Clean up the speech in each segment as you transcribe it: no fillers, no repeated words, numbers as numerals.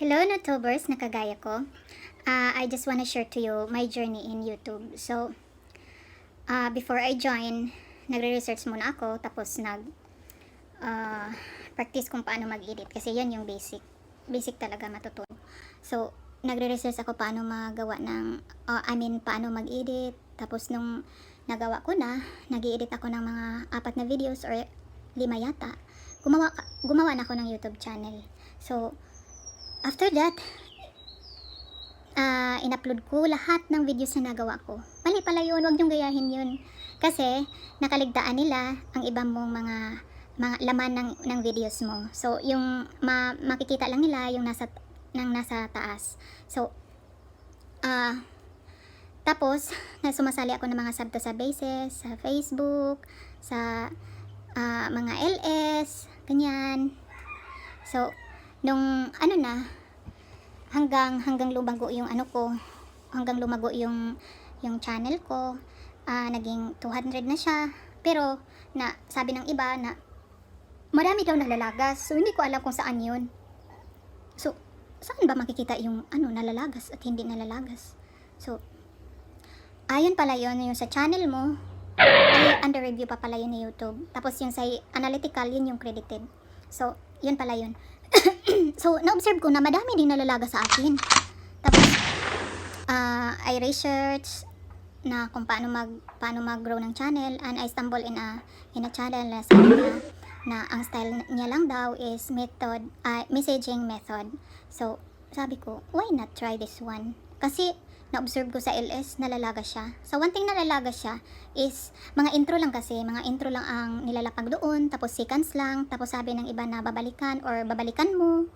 Hello YouTubers na kagaya ko. I just wanna share to you my journey in YouTube. So, before I join, nagre-research muna ako, tapos practice kung paano mag-edit kasi yan yung basic talaga matutunan. So, nagre-research ako paano magawa ng paano mag-edit. Tapos nung nagawa ko na, nag-edit ako ng mga 4 na videos or 5 yata. Gumawa na ako ng YouTube channel. So, after that, in-upload ko lahat ng videos na nagawa ko. Mali pala yun, huwag niyong gayahin yun. Kasi, nakaligtaan nila ang ibang mong mga laman ng videos mo. So, yung makikita lang nila yung nasa taas. So, tapos, sumasali ako ng mga sabto sa bases, sa Facebook, sa mga LS, ganyan. So, nung hanggang lumago yung hanggang lumago yung channel ko, naging 200 na siya. Pero sabi ng iba na marami daw nalalagas. So hindi ko alam kung saan yun. So saan ba makikita yung nalalagas at hindi nalalagas? So ayun pala yun, yung sa channel mo ay under review pa pala yun ni YouTube. Tapos yung sa analytical, yun yung credited. So yun pala yun. So, na-observe ko na madami din nalalaga sa akin. Tapos, I research na kung paano mag-grow ng channel, and I stumble in a channel na sabi niya na ang style niya lang daw is messaging method. So, sabi ko, why not try this one? Kasi, na-observe ko sa LS, nalalaga siya. So, one thing nalalaga siya is, mga intro lang ang nilalapag doon, tapos seconds lang, tapos sabi ng iba na babalikan mo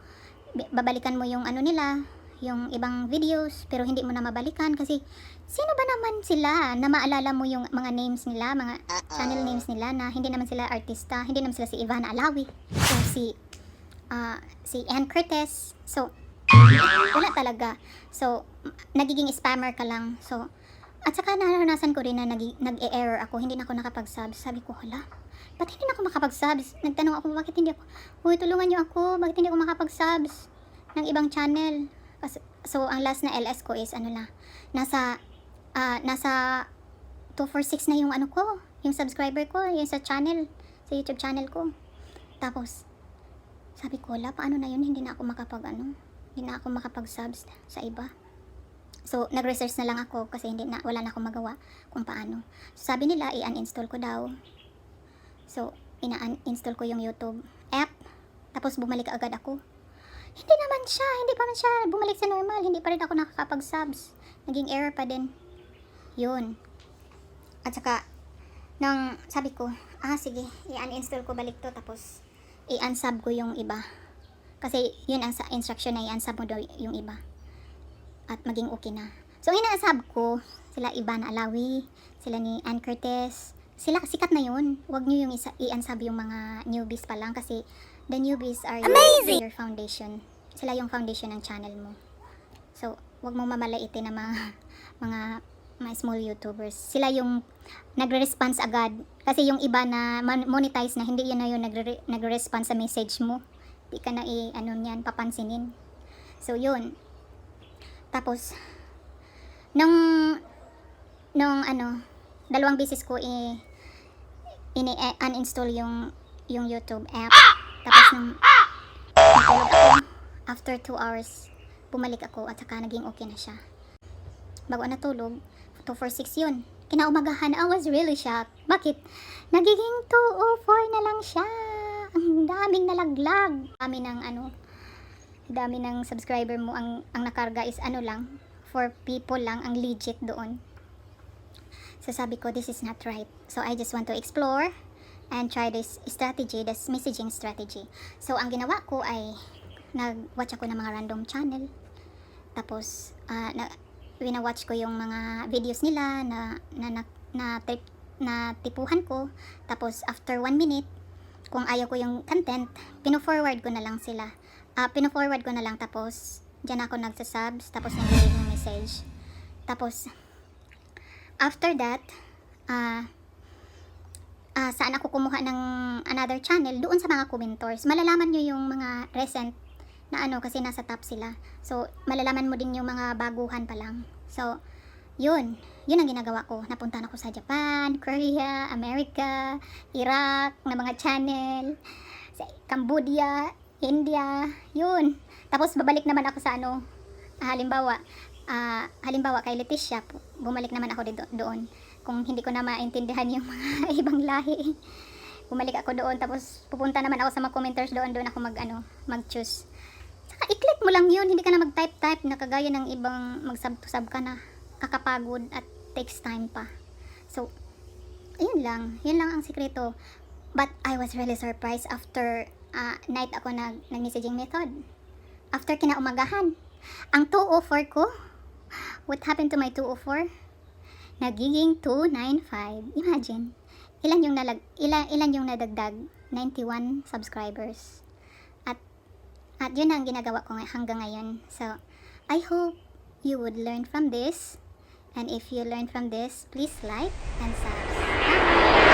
yung nila, yung ibang videos, pero hindi mo na mabalikan kasi, sino ba naman sila na maalala mo yung mga names nila, mga channel names nila na hindi naman sila artista, hindi naman sila si Ivana Alawi, o si Ann Curtis. So, wala talaga. So, nagiging spammer ka lang. So, at saka naranasan ko rin na nag-e-error ako, hindi na ako nakapag-subs. Sabi ko, hala, ba't hindi na ako makapag-subs? Nagtanong ako, bakit hindi ako, tulungan niyo ako, bakit hindi ako makapag-subs ng ibang channel? So, ang last na LS ko is, nasa 246 na yung yung subscriber ko, yung sa sa YouTube channel ko. Tapos, sabi ko, wala, paano na yun? Hindi na ako makapag-subs sa iba. So, nag-research na lang ako kasi wala na akong magawa kung paano. So, sabi nila, i-uninstall ko daw. So, ina-uninstall ko yung YouTube app. Tapos, bumalik agad ako. Hindi pa man siya bumalik sa normal. Hindi pa rin ako nakakapag-subs. Naging error pa din. Yun. At saka, sabi ko, sige, i-uninstall ko balik to. Tapos, i-unsub ko yung iba. Kasi yun ang sa instruction na i-unsub mo daw yung iba. At maging okay na. So, ina-unsub ko sila Ivana Alawi, sila ni Ann Curtis. Sila sikat na yun. Huwag nyo yung i-unsub yung mga newbies pa lang kasi the newbies are your foundation. Sila yung foundation ng channel mo. So, huwag mo mamalaitin na mga small YouTubers. Sila yung nagre-response agad. Kasi yung iba na monetize na, hindi yun na yung nagre-response sa message mo. Di ka na papansinin. So, yun. Tapos, nung 2 beses ko uninstall yung YouTube app. Tapos, nung natulog ako, after 2 hours, bumalik ako at saka naging okay na siya. Bago natulog, 246 yun. Kinaumagahan, I was really shocked. Bakit? Nagiging 204 na lang siya. Ang daming nalaglag. Dami ng subscriber mo ang nakarga is lang, for people lang, ang legit doon. So sabi ko, this is not right. So I just want to explore and try this strategy, this messaging strategy. So ang ginawa ko ay nag-watch ako ng mga random channel. Tapos wina-watch ko yung mga videos nila na tipuhan ko. Tapos after 1 minute, kung ayaw ko yung content, pino-forward ko na lang sila. Pino-forward ko na lang, tapos dyan ako nagsasubs, tapos nag-leave ng message. Tapos after that, saan ako kumuha ng another channel? Doon sa mga commentors. Malalaman nyo yung mga recent na ano, kasi nasa top sila. So, malalaman mo din yung mga baguhan pa lang. So, yun ang ginagawa ko. Napunta na ako sa Japan, Korea, America, Iraq, na mga channel, sa Cambodia, India, yun. Tapos babalik naman ako sa ano, halimbawa kay Leticia, bumalik naman ako doon. Kung hindi ko na maintindihan yung mga ibang lahi, bumalik ako doon. Tapos pupunta naman ako sa mga commenters doon ako mag-choose. Saka i-click mo lang yun, hindi ka na mag-type na kagaya ng ibang mag-sub to sub ka na, kakapagod at takes time pa. So, yun lang ang sikreto. But I was really surprised after night ako nag-messaging method. After kinaumagahan, ang 204 ko, what happened to my 204? Nagiging 295. Imagine, ilan yung nadagdag? 91 subscribers. At yun ang ginagawa ko hanggang ngayon. So, I hope you would learn from this. And if you learn from this, please like and subscribe.